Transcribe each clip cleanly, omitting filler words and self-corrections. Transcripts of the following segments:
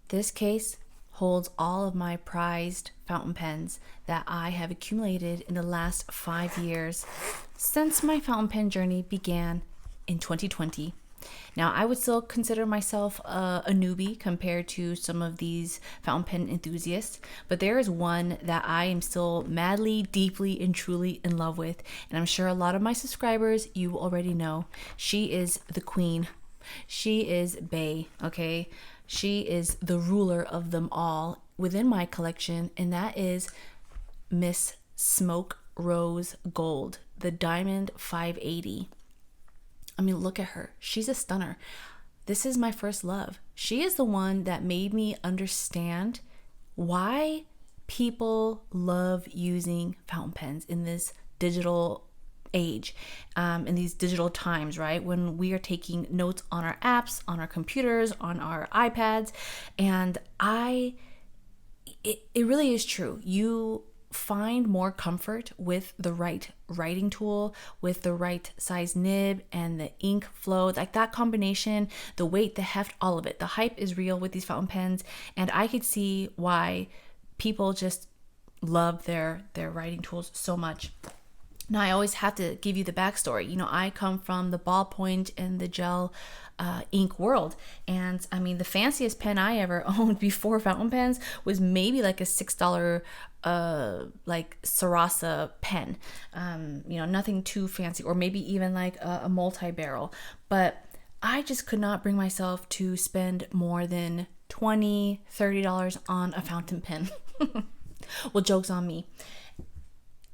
This case holds all of my prized fountain pens that I have accumulated in the last 5 years since my fountain pen journey began in 2020. Now, I would still consider myself a newbie compared to some of these fountain pen enthusiasts, but there is one that I am still madly, deeply, and truly in love with. And I'm sure a lot of my subscribers, you already know. She is the queen. She is Bae, okay? She is the ruler of them all within my collection, and that is Miss Smoke Rose Gold, the Diamond 580. I mean, look at her. She's a stunner. This is my first love. She is the one that made me understand why people love using fountain pens in this digital age, in these digital times, right? When we are taking notes on our apps, on our computers, on our iPads. And it really is true. You find more comfort with the right writing tool, with the right size nib and the ink flow, like that combination, the weight, the heft, all of it. The hype is real with these fountain pens, and I could see why people just love their writing tools so much. Now, I always have to give you the backstory. You know, I come from the ballpoint and the gel ink world. And I mean, the fanciest pen I ever owned before fountain pens was maybe like a $6 like Sarasa pen. You know, nothing too fancy, or maybe even like a multi-barrel. But I just could not bring myself to spend more than $20, $30 on a fountain pen. Well, joke's on me.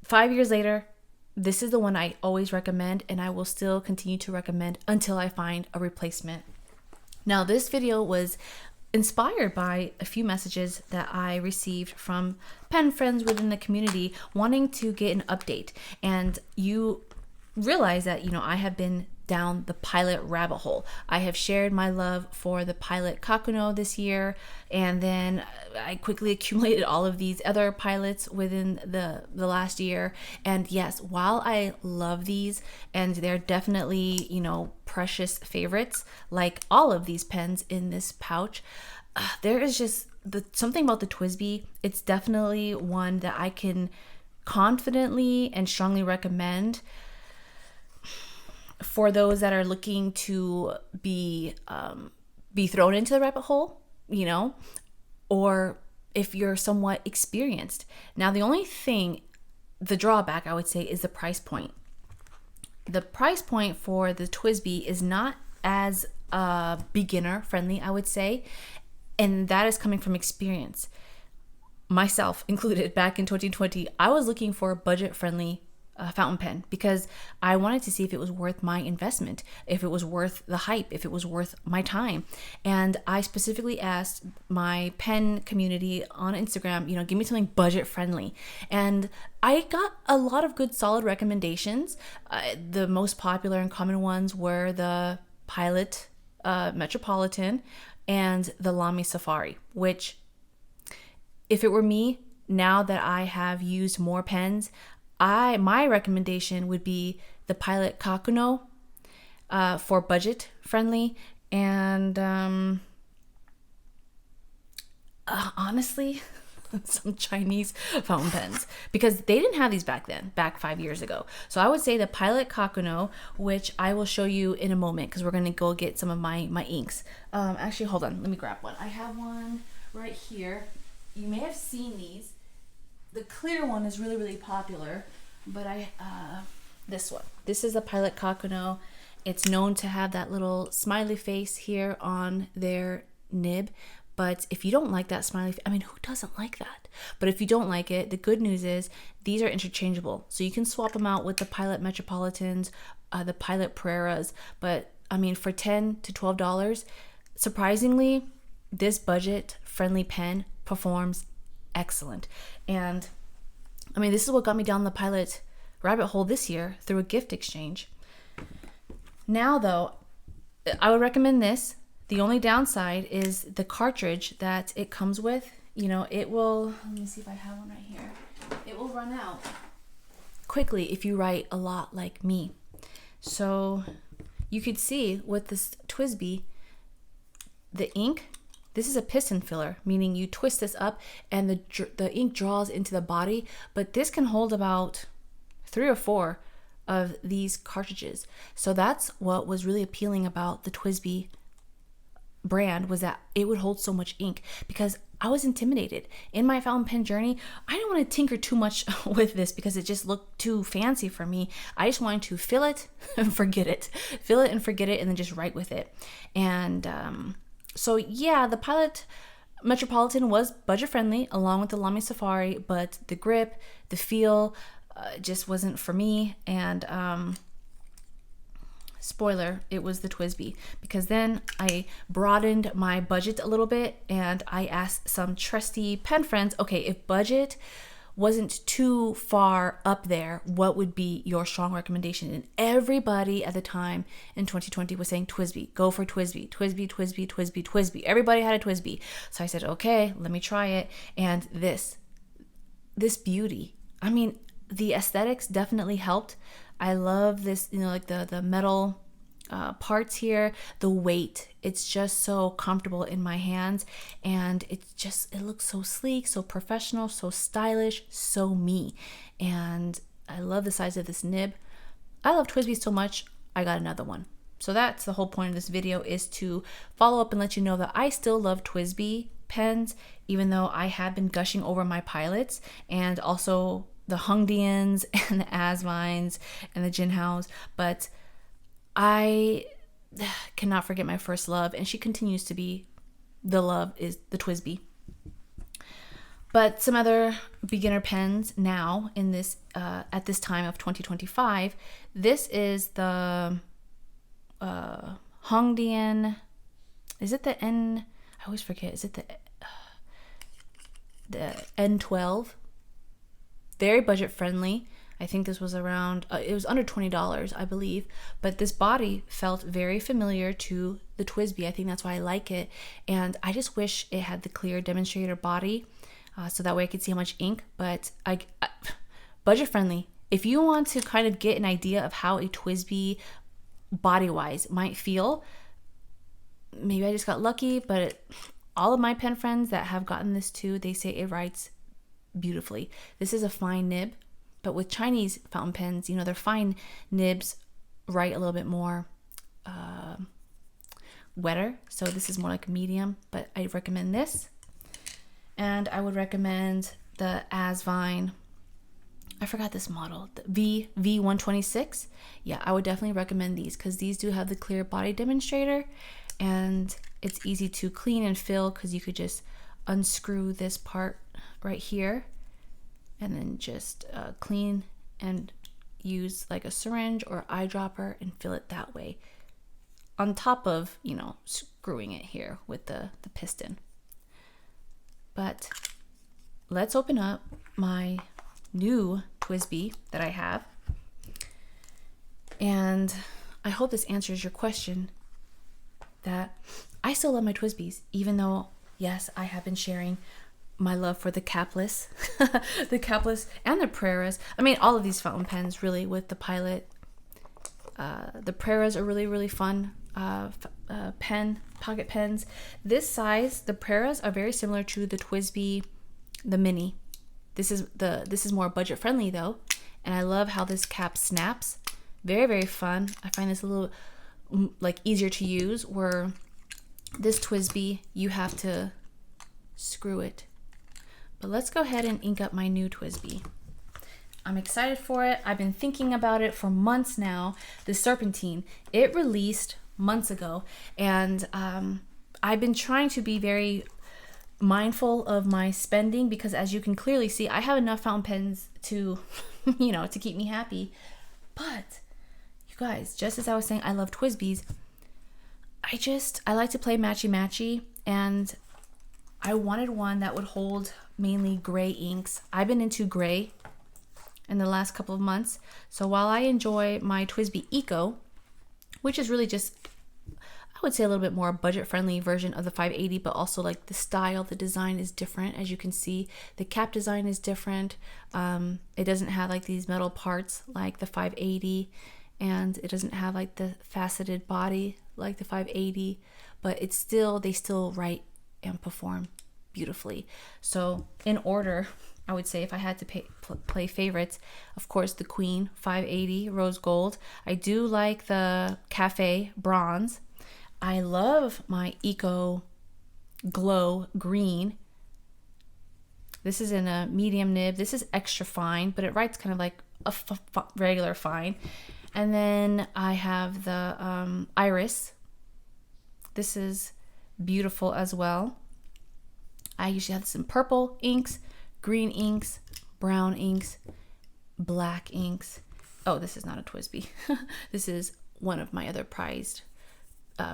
5 years later, this is the one I always recommend, and I will still continue to recommend until I find a replacement. Now, this video was inspired by a few messages that I received from pen friends within the community wanting to get an update. And you realize that, you know, I have been down the Pilot rabbit hole. I have shared my love for the Pilot Kakuno this year, and then I quickly accumulated all of these other Pilots within the last year. And yes, while I love these, and they're definitely, you know, precious favorites, like all of these pens in this pouch, there is just something about the TWSBI. It's definitely one that I can confidently and strongly recommend for those that are looking to be thrown into the rabbit hole, you know, or if you're somewhat experienced. Now, the only thing, the drawback I would say, is the price point. The price point for the TWSBI is not as beginner friendly, I would say, and that is coming from experience. Myself included, back in 2020, I was looking for a budget friendly fountain pen because I wanted to see if it was worth my investment, if it was worth the hype, if it was worth my time. And I specifically asked my pen community on Instagram, you know, give me something budget friendly. And I got a lot of good solid recommendations. The most popular and common ones were the Pilot Metropolitan and the Lamy Safari, which, if it were me, now that I have used more pens, my recommendation would be the Pilot Kakuno for budget friendly, and honestly, some Chinese fountain pens, because they didn't have these back 5 years ago. So I would say the Pilot Kakuno, which I will show you in a moment because we're gonna go get some of my inks. Actually, hold on, let me grab one. I have one right here. You may have seen these. The clear one is really, really popular, but this one. This is a Pilot Kakuno. It's known to have that little smiley face here on their nib, but if you don't like that smiley face, I mean, who doesn't like that? But if you don't like it, the good news is these are interchangeable. So you can swap them out with the Pilot Metropolitans, the Pilot Pereiras, but I mean, for $10 to $12, surprisingly, this budget-friendly pen performs excellent. And I mean, this is what got me down the Pilot rabbit hole this year through a gift exchange. Now, though, I would recommend this. The only downside is the cartridge that it comes with. You know, it will, let me see if I have one right here. It will run out quickly if you write a lot like me. So you could see with this TWSBI, the ink This is a piston filler, meaning you twist this up and the ink draws into the body, but this can hold about 3 or 4 of these cartridges. So that's what was really appealing about the TWSBI brand, was that it would hold so much ink, because I was intimidated in my fountain pen journey. I didn't want to tinker too much with this because it just looked too fancy for me. I just wanted to fill it and forget it, and then just write with it. And so yeah, the Pilot Metropolitan was budget friendly along with the Lamy Safari, but the grip, the feel, just wasn't for me. And spoiler, it was the TWSBI, because then I broadened my budget a little bit and I asked some trusty pen friends, okay, if budget wasn't too far up there, what would be your strong recommendation? And everybody at the time in 2020 was saying TWSBI, go for TWSBI, TWSBI, TWSBI, TWSBI, TWSBI. Everybody had a TWSBI. So I said, okay, let me try it. And this beauty, I mean, the aesthetics definitely helped. I love this, like the metal parts here, the weight. It's just so comfortable in my hands, and it looks so sleek, so professional, so stylish, so me. And I love the size of this nib. I love TWSBI so much, I got another one. So that's the whole point of this video, is to follow up and let you know that I still love TWSBI pens, even though I have been gushing over my Pilots and also the Hongdians and the Asvines and the Jinhaos, but I cannot forget my first love, and she continues to be the love, is the TWSBI. But some other beginner pens now in this at this time of 2025. This is the Hongdian. Is it the N? I always forget. Is it the N12? Very budget friendly. I think this was around, it was under $20, I believe. But this body felt very familiar to the TWSBI. I think that's why I like it. And I just wish it had the clear demonstrator body, so that way I could see how much ink. But budget friendly. If you want to kind of get an idea of how a TWSBI body-wise might feel, maybe I just got lucky, but all of my pen friends that have gotten this too, they say it writes beautifully. This is a fine nib, but with Chinese fountain pens, their fine nibs write a little bit more wetter. So this is more like medium, but I recommend this. And I would recommend the Asvine. I forgot this model, the V126. Yeah, I would definitely recommend these, because these do have the clear body demonstrator, and it's easy to clean and fill, because you could just unscrew this part right here and then just clean and use like a syringe or eyedropper and fill it that way, on top of screwing it here with the piston. But let's open up my new TWSBI that I have, and I hope this answers your question, that I still love my TWSBIs, even though, yes, I have been sharing my love for the capless, the capless and the Preras. I mean, all of these fountain pens really with the Pilot. The Preras are really, really fun pocket pens. This size, the Preras are very similar to the TWSBI, the Mini. This is more budget friendly though, and I love how this cap snaps. Very, very fun. I find this a little like easier to use, where this TWSBI you have to screw it. But let's go ahead and ink up my new TWSBI. I'm excited for it. I've been thinking about it for months now. The Serpentine, it released months ago, and I've been trying to be very mindful of my spending, because as you can clearly see, I have enough fountain pens to, to keep me happy. But you guys, just as I was saying, I love TWSBIs. I like to play matchy-matchy, and I wanted one that would hold mainly gray inks. I've been into gray in the last couple of months. So while I enjoy my TWSBI Eco, which is really just, I would say, a little bit more budget-friendly version of the 580, but also like the style, the design is different. As you can see, the cap design is different. It doesn't have like these metal parts like the 580, and it doesn't have like the faceted body like the 580, but they still write and perform beautifully. So in order, I would say if I had to play favorites, of course, the Queen 580 Rose Gold. I do like the Cafe Bronze. I love my Eco Glow Green. This is in a medium nib. This is extra fine, but it writes kind of like a regular fine. And then I have the Iris. This is beautiful as well. I usually have this in purple inks, green inks, brown inks, black inks. Oh, this is not a TWSBI. This is one of my other prized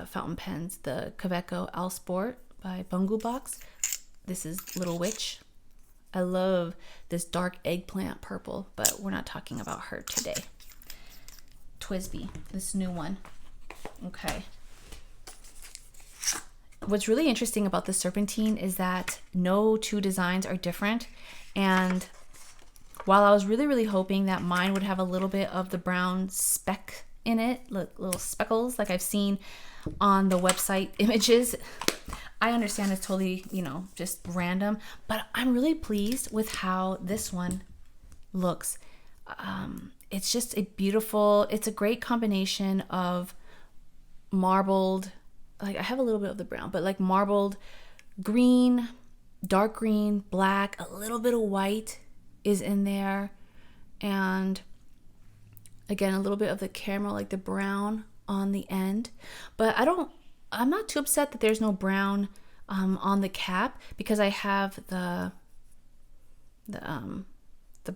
fountain pens, the Kaweco Al Sport by Bungu Box. This is Little Witch. I love this dark eggplant purple, but we're not talking about her today. TWSBI, this new one. Okay. What's really interesting about the serpentine is that no two designs are different. And while I was really hoping that mine would have a little bit of the brown speck in it, little speckles like I've seen on the website images, I understand it's totally, just random, but I'm really pleased with how this one looks. It's just it's a great combination of marbled, like I have a little bit of the brown, but like marbled green, dark green, black, a little bit of white is in there. And again, a little bit of the caramel, like the brown on the end. But I'm not too upset that there's no brown on the cap, because I have the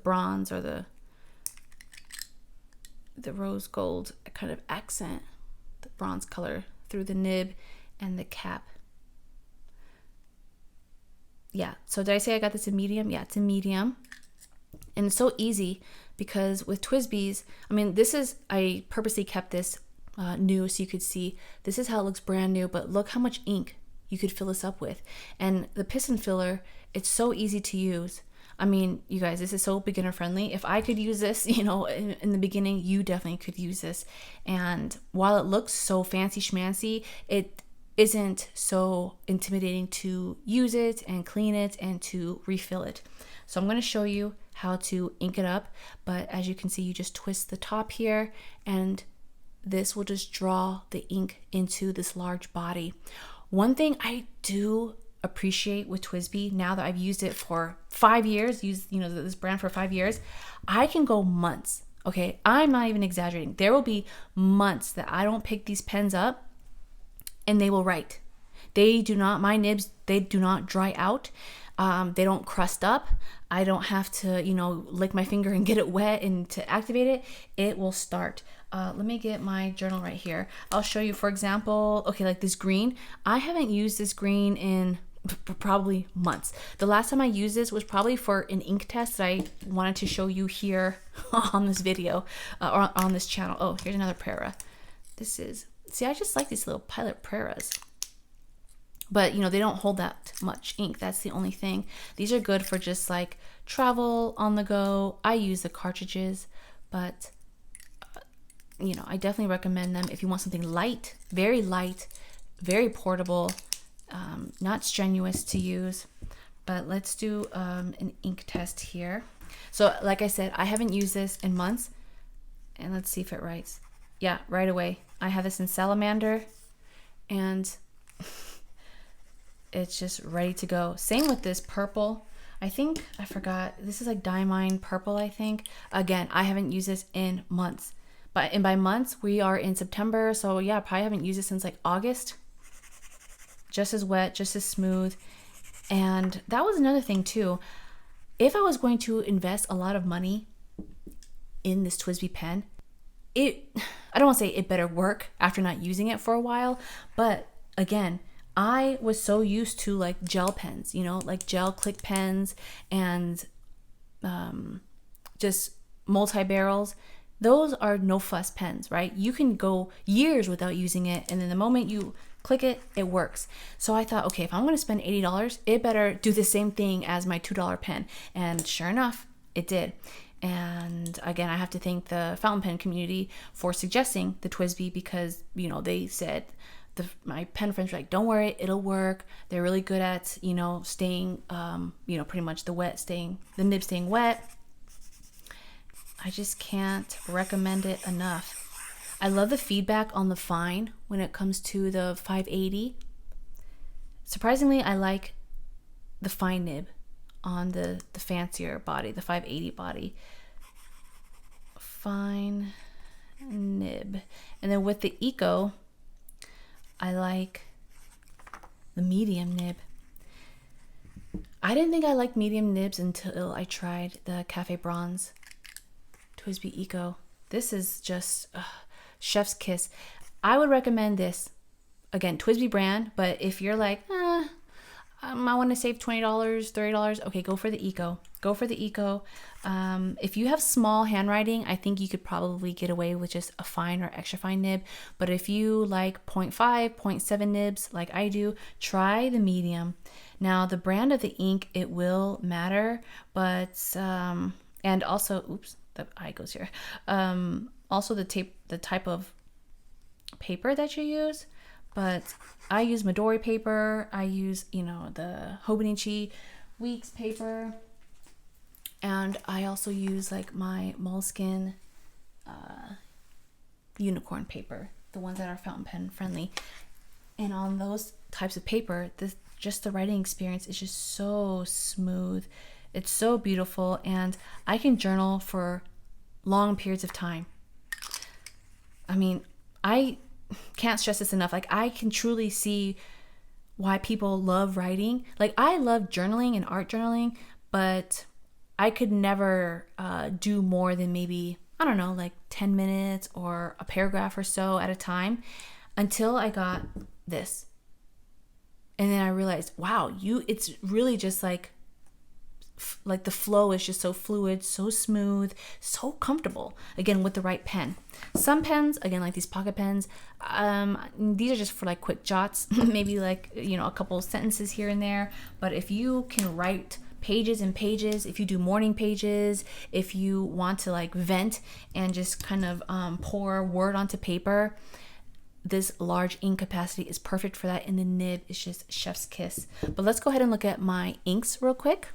bronze or the rose gold kind of accent, the bronze color through the nib and the cap. Yeah, so did I say I got this in medium? Yeah, it's in medium. And it's so easy because with TWSBIs, I purposely kept this new so you could see this is how it looks brand new, but look how much ink you could fill this up with. And the piston filler, it's so easy to use. You guys, this is so beginner friendly. If I could use this, in the beginning, you definitely could use this. And while it looks so fancy schmancy, it isn't so intimidating to use it and clean it and to refill it. So I'm going to show you how to ink it up. But as you can see, you just twist the top here and this will just draw the ink into this large body. One thing I do appreciate with TWSBI, now that I've used it for 5 years, this brand for 5 years, I can go months. Okay, I'm not even exaggerating. There will be months that I don't pick these pens up and they will write. My nibs, they do not dry out. They don't crust up. I don't have to, lick my finger and get it wet and to activate it. It will start. Let me get my journal right here. I'll show you, for example, okay, like this green. I haven't used this green in probably months. The last time I used this was probably for an ink test that I wanted to show you here on this video or on this channel. Oh, here's another Prera. I just like these little Pilot Preras. But, they don't hold that much ink. That's the only thing. These are good for just like travel on the go. I use the cartridges, but, I definitely recommend them if you want something light, very portable, not strenuous to use. But let's do an ink test here. So like I said, I haven't used this in months. And let's see if it writes. Yeah, right away. I have this in Salamander and it's just ready to go. Same with this purple. I forgot. This is like Diamond purple, I think. Again, I haven't used this in months. And by months, we are in September. So yeah, I probably haven't used it since like August. Just as wet, just as smooth. And that was another thing too. If I was going to invest a lot of money in this TWSBI pen, I don't want to say it better work after not using it for a while. But again, I was so used to like gel pens, like gel click pens and just multi-barrels. Those are no fuss pens, right? You can go years without using it. And then the moment you click it, it works. So I thought, okay, if I'm going to spend $80, it better do the same thing as my $2 pen. And sure enough, it did. And again, I have to thank the fountain pen community for suggesting the TWSBI because, they said my pen friends were like, don't worry, it'll work. They're really good at, staying, pretty much the nib staying wet. I just can't recommend it enough. I love the feedback on the fine when it comes to the 580. Surprisingly, I like the fine nib on the fancier body, the 580 body. Fine nib. And then with the Eco, I like the medium nib. I didn't think I liked medium nibs until I tried the Cafe Bronze TWSBI Eco. This is just chef's kiss. I would recommend this. Again, TWSBI brand, but if you're like, I want to save $20, $30, okay, go for the Eco. Go for the Eco. If you have small handwriting, I think you could probably get away with just a fine or extra fine nib. But if you like 0.5, 0.7 nibs like I do, try the medium. Now, the brand of the ink, it will matter, but, and also, oops, the eye goes here. Also the type of paper that you use. But I use Midori paper. I use, the Hobonichi Weeks paper. And I also use like my Moleskine unicorn paper, the ones that are fountain pen friendly. And on those types of paper, just the writing experience is just so smooth. It's so beautiful, and I can journal for long periods of time. I mean, I can't stress this enough. Like, I can truly see why people love writing. Like, I love journaling and art journaling, but I could never do more than maybe, I don't know, like 10 minutes or a paragraph or so at a time until I got this. And then I realized, wow, it's really just like the flow is just so fluid, so smooth, so comfortable, again, with the right pen. Some pens, again, like these pocket pens, these are just for like quick jots, maybe like, a couple of sentences here and there. But if you can write pages and pages, if you do morning pages, if you want to like vent and just kind of pour word onto paper, this large ink capacity is perfect for that, and the nib is just chef's kiss. But let's go ahead and look at my inks real quick.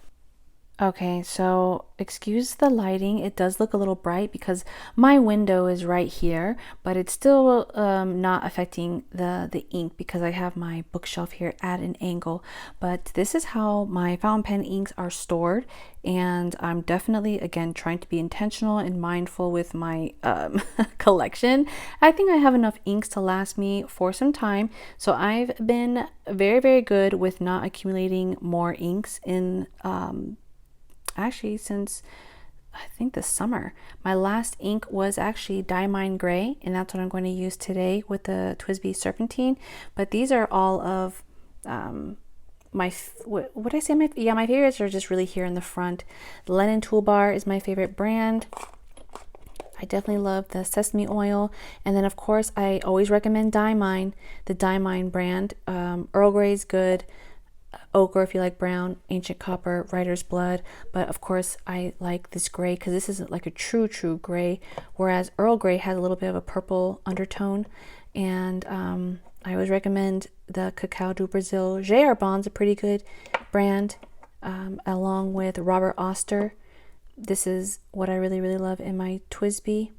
Okay, so excuse the lighting. It does look a little bright because my window is right here, but it's still not affecting the ink because I have my bookshelf here at an angle. But this is how my fountain pen inks are stored, and I'm definitely, again, trying to be intentional and mindful with my collection. I think I have enough inks to last me for some time, so I've been very, very good with not accumulating more inks in actually since I think this summer. My last ink was actually Diamond Gray, and that's what I'm going to use today with the TWSBI Serpentine. But these are all of my favorites are just really here in the front. The Lennon Toolbar is my favorite brand. I definitely love the sesame oil. And then, of course, I always recommend Diamond, the Diamond brand. Earl Grey is good. Ochre if you like brown, ancient copper, writer's blood. But of course, I like this gray because this isn't like a true gray, whereas Earl Grey has a little bit of a purple undertone. And I always recommend the Cacao do Brazil. J.R. Bond's a pretty good brand, along with Robert Oster. This is what I really, really love in my TWSBI,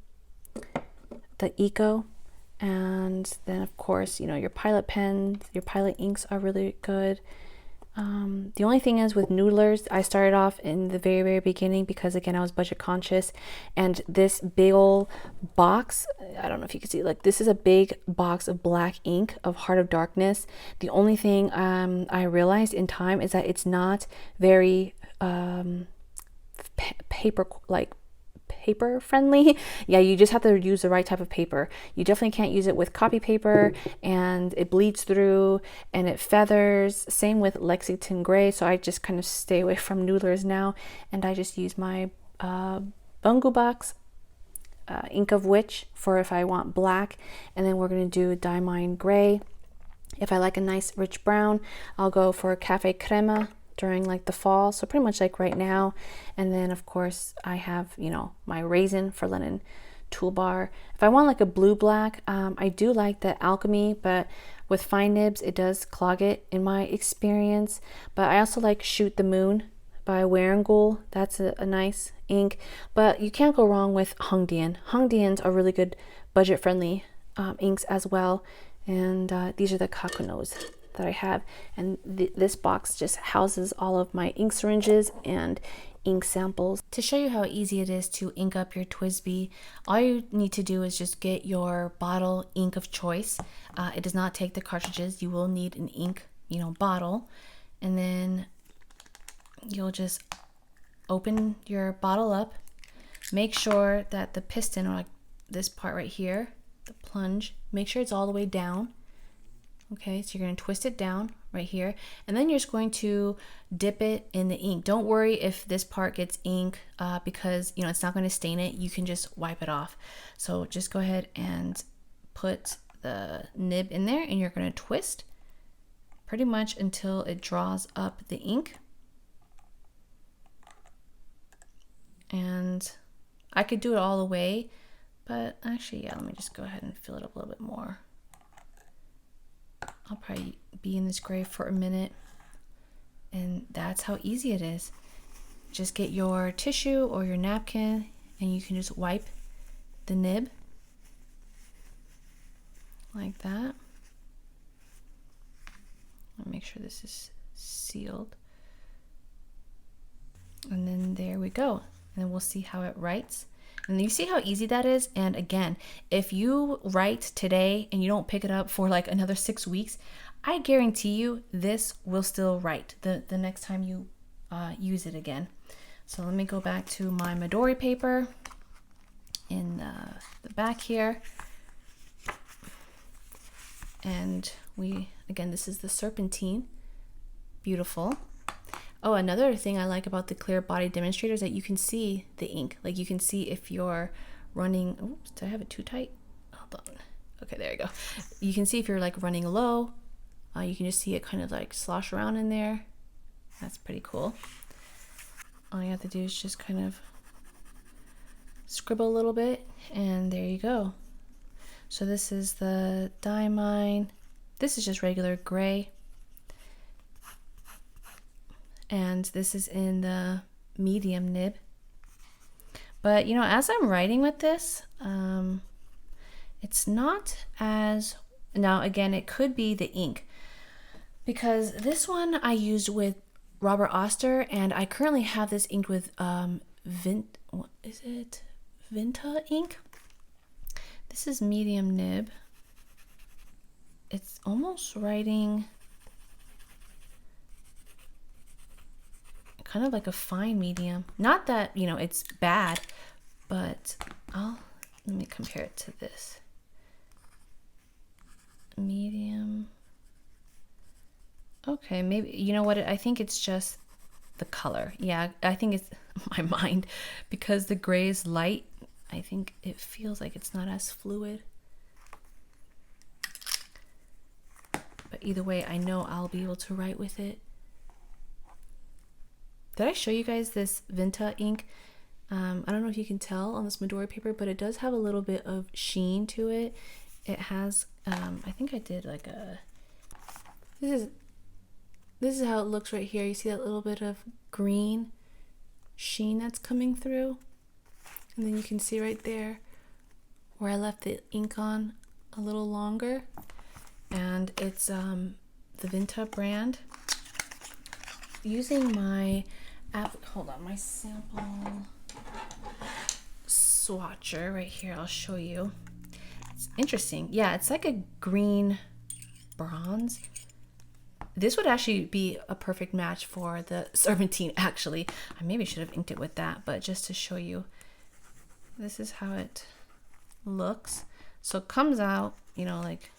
the Eco. And then, of course, your Pilot pens, your Pilot inks are really good. The only thing is with Noodlers, I started off in the very, very beginning because, again, I was budget conscious. And this big old box, I don't know if you can see, like, this is a big box of black ink of Heart of Darkness. The only thing I realized in time is that it's not very paper friendly. Yeah, you just have to use the right type of paper. You definitely can't use it with copy paper, and it bleeds through and it feathers. Same with Lexington Gray, so I just kind of stay away from Noodlers now, and I just use my Bungu box Ink of Witch for if I want black. And then we're going to do Diamond Gray. If I like a nice rich brown, I'll go for Cafe Crema during like the fall, so pretty much like right now. And then of course I have my Raisin for Lennon toolbar. If I want like a blue black, I do like the Alchemy, but with fine nibs it does clog it in my experience. But I also like Shoot the Moon by Warangul. That's a nice ink. But you can't go wrong with Hongdian. Hongdians are really good budget friendly inks as well. And these are the Kakunos that I have, and this box just houses all of my ink syringes and ink samples. To show you how easy it is to ink up your TWSBI, all you need to do is just get your bottle ink of choice. It does not take the cartridges. You will need an ink, bottle, and then you'll just open your bottle up. Make sure that the piston, or like this part right here, the plunge, make sure it's all the way down. Okay, so you're going to twist it down right here, and then you're just going to dip it in the ink. Don't worry if this part gets ink because it's not going to stain it. You can just wipe it off. So just go ahead and put the nib in there, and you're going to twist pretty much until it draws up the ink. And I could do it all the way, but actually, yeah, let me just go ahead and fill it up a little bit more. I'll probably be in this gray for a minute, and that's how easy it is. Just get your tissue or your napkin, and you can just wipe the nib like that. I'll make sure this is sealed, and then there we go. And then we'll see how it writes. And you see how easy that is? And again, if you write today and you don't pick it up for like another 6 weeks, I guarantee you this will still write the next time you use it again. So let me go back to my Midori paper in the back here. And again, this is the Serpentine. Beautiful. Oh, another thing I like about the clear body demonstrator is that you can see the ink. Like you can see if you're running, oops, did I have it too tight? Hold on. Okay, there you go. You can see if you're like running low. You can just see it kind of like slosh around in there. That's pretty cool. All you have to do is just kind of scribble a little bit, and there you go. So this is the Diamond. This is just regular gray. And this is in the medium nib. But as I'm writing with this, it's not as, now again, it could be the ink, because this one I used with Robert Oster, and I currently have this inked with what is it? Vinta ink. This is medium nib. It's almost writing kind of like a fine medium. Not that it's bad, but let me compare it to this medium. Okay, maybe what, I think it's just the color. Yeah, I think it's my mind, because the gray is light. I think it feels like it's not as fluid, but either way, I know I'll be able to write with it. Did I show you guys this Vinta ink? I don't know if you can tell on this Midori paper, but it does have a little bit of sheen to it. It has, I think I did like this is how it looks right here. You see that little bit of green sheen that's coming through? And then you can see right there where I left the ink on a little longer. And it's the Vinta brand. Using my hold on, my sample swatcher right here, I'll show you. It's interesting. Yeah, it's like a green bronze. This would actually be a perfect match for the Serpentine, actually. I maybe should have inked it with that, but just to show you, this is how it looks. So it comes out, like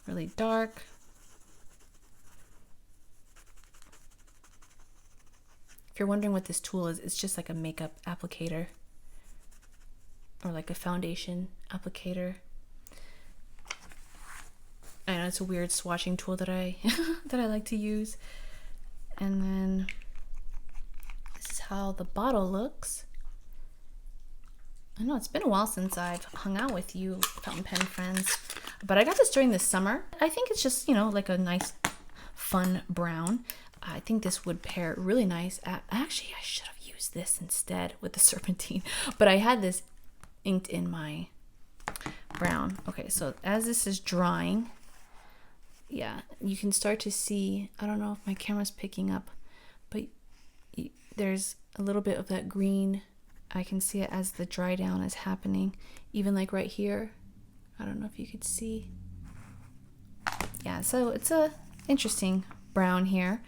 really dark. If you're wondering what this tool is, it's just like a makeup applicator or like a foundation applicator. I know it's a weird swatching tool that I that I like to use. And then this is how the bottle looks. I know it's been a while since I've hung out with you fountain pen friends, but I got this during the summer. I think it's just, like a nice fun brown. I think this would pair really nice. Actually, I should have used this instead with the serpentine, but I had this inked in my brown. Okay, so as this is drying, yeah, you can start to see, I don't know if my camera's picking up, but there's a little bit of that green. I can see it as the dry down is happening, even like right here. I don't know if you could see. Yeah, so it's a interesting brown here.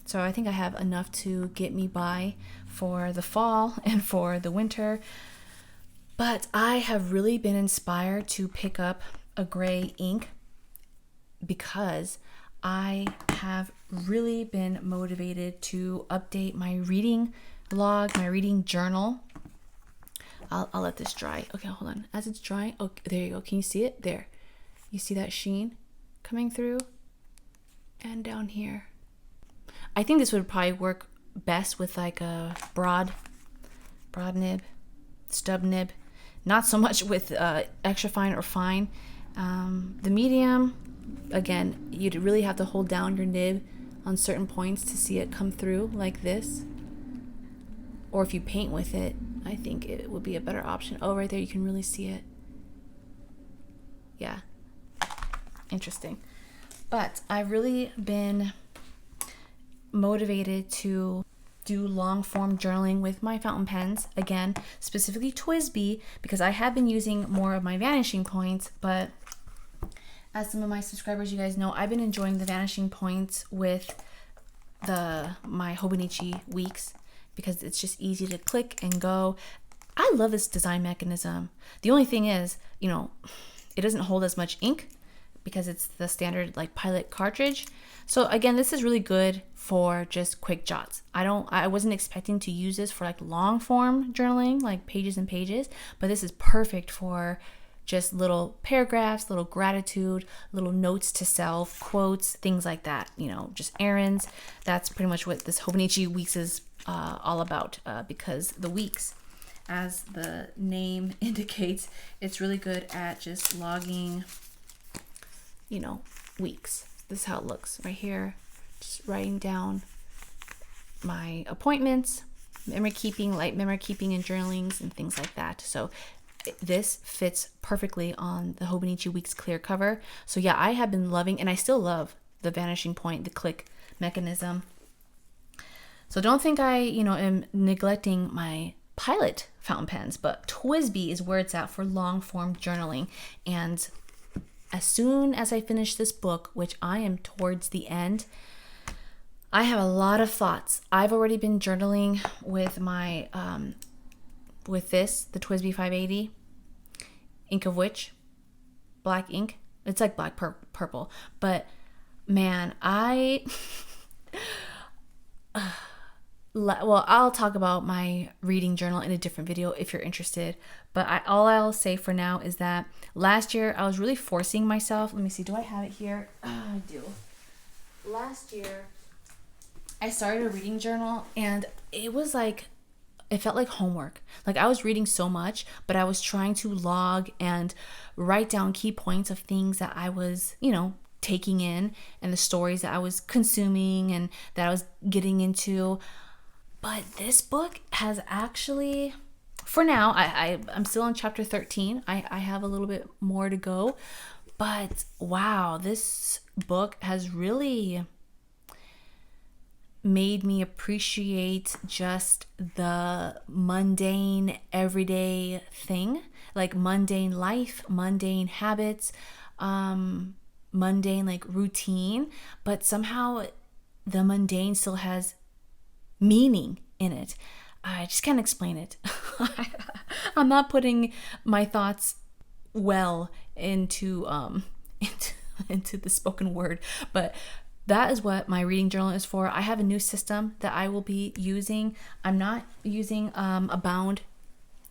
So I think I have enough to get me by for the fall and for the winter. But I have really been inspired to pick up a gray ink because I have really been motivated to update my reading log, my reading journal. I'll let this dry. Okay, hold on. As it's drying, oh, there you go. Can you see it? There. You see that sheen coming through? And down here. I think this would probably work best with like a broad nib, stub nib. Not so much with extra fine or fine. The medium, again, you'd really have to hold down your nib on certain points to see it come through like this. Or if you paint with it, I think it would be a better option. Oh, right there, you can really see it. Yeah, interesting. But I've really been motivated to do long form journaling with my fountain pens. Again, specifically TWSBI, because I have been using more of my vanishing points, but as some of my subscribers, you guys know, I've been enjoying the vanishing points with my Hobonichi weeks, because it's just easy to click and go. I love this design mechanism. The only thing is, it doesn't hold as much ink because it's the standard like Pilot cartridge. So again, this is really good for just quick jots. I wasn't expecting to use this for like long form journaling, like pages and pages, but this is perfect for just little paragraphs, little gratitude, little notes to self, quotes, things like that, just errands. That's pretty much what this Hobonichi weeks is all about, because the weeks, as the name indicates, it's really good at just logging, weeks. This is how it looks right here. Just writing down my appointments, memory keeping, light memory keeping and journalings and things like that. So this fits perfectly on the Hobonichi Weeks clear cover. So yeah, I have been loving, and I still love the vanishing point, the click mechanism. So don't think I, am neglecting my Pilot fountain pens, but TWSBI is where it's at for long form journaling. And as soon as I finish this book, which I am towards the end, I have a lot of thoughts. I've already been journaling with my, with this, the TWSBI 580, Ink of Witch, black ink. It's like black purple, but man, well, I'll talk about my reading journal in a different video if you're interested. But all I'll say for now is that last year I was really forcing myself. Let me see. Do I have it here? I do. Last year I started a reading journal, and it was like, it felt like homework. Like I was reading so much, but I was trying to log and write down key points of things that I was, taking in, and the stories that I was consuming and that I was getting into. But this book has actually, for now, I'm still on chapter 13. I have a little bit more to go. But wow, this book has really made me appreciate just the mundane, everyday thing, like mundane life, mundane habits, mundane like routine, but somehow the mundane still has meaning in it. I just can't explain it. I'm not putting my thoughts well into the spoken word, but that is what my reading journal is for. I have a new system that I will be using. I'm not using a bound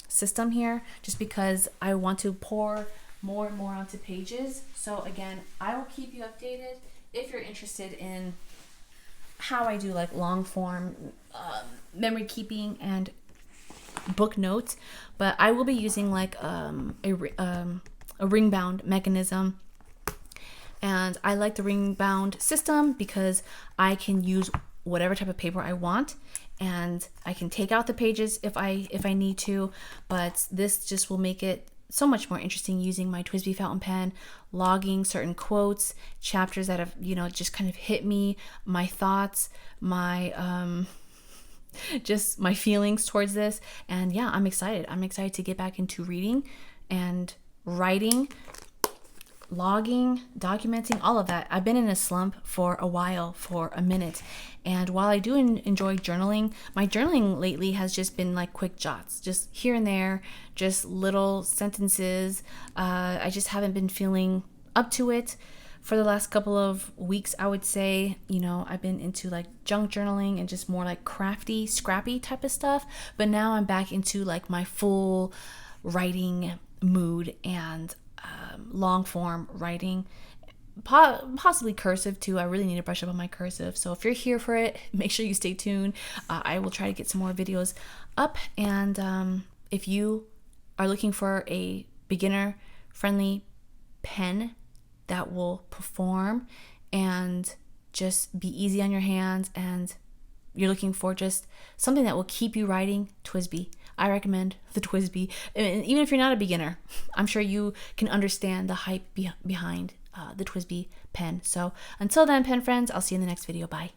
system here just because I want to pour more and more onto pages. So again, I will keep you updated if you're interested in how I do like long form memory keeping and book notes, but I will be using like a ring bound mechanism. And I like the ring bound system because I can use whatever type of paper I want, and I can take out the pages if I need to, but this just will make it so much more interesting using my TWSBI fountain pen, logging certain quotes, chapters that have, just kind of hit me, my thoughts, my just my feelings towards this. And yeah, I'm excited to get back into reading and writing, logging, documenting, all of that. I've been in a slump for a while, for a minute. And while I do enjoy journaling, my journaling lately has just been like quick jots, just here and there, just little sentences. I just haven't been feeling up to it for the last couple of weeks, I would say. I've been into like junk journaling and just more like crafty, scrappy type of stuff. But now I'm back into like my full writing mood and long form writing, possibly cursive too. I really need to brush up on my cursive. So if you're here for it, make sure you stay tuned. I will try to get some more videos up. And if you are looking for a beginner friendly pen that will perform and just be easy on your hands, and you're looking for just something that will keep you writing, TWSBI. I recommend the TWSBI. And even if you're not a beginner, I'm sure you can understand the hype behind the TWSBI pen. So until then, pen friends, I'll see you in the next video. Bye.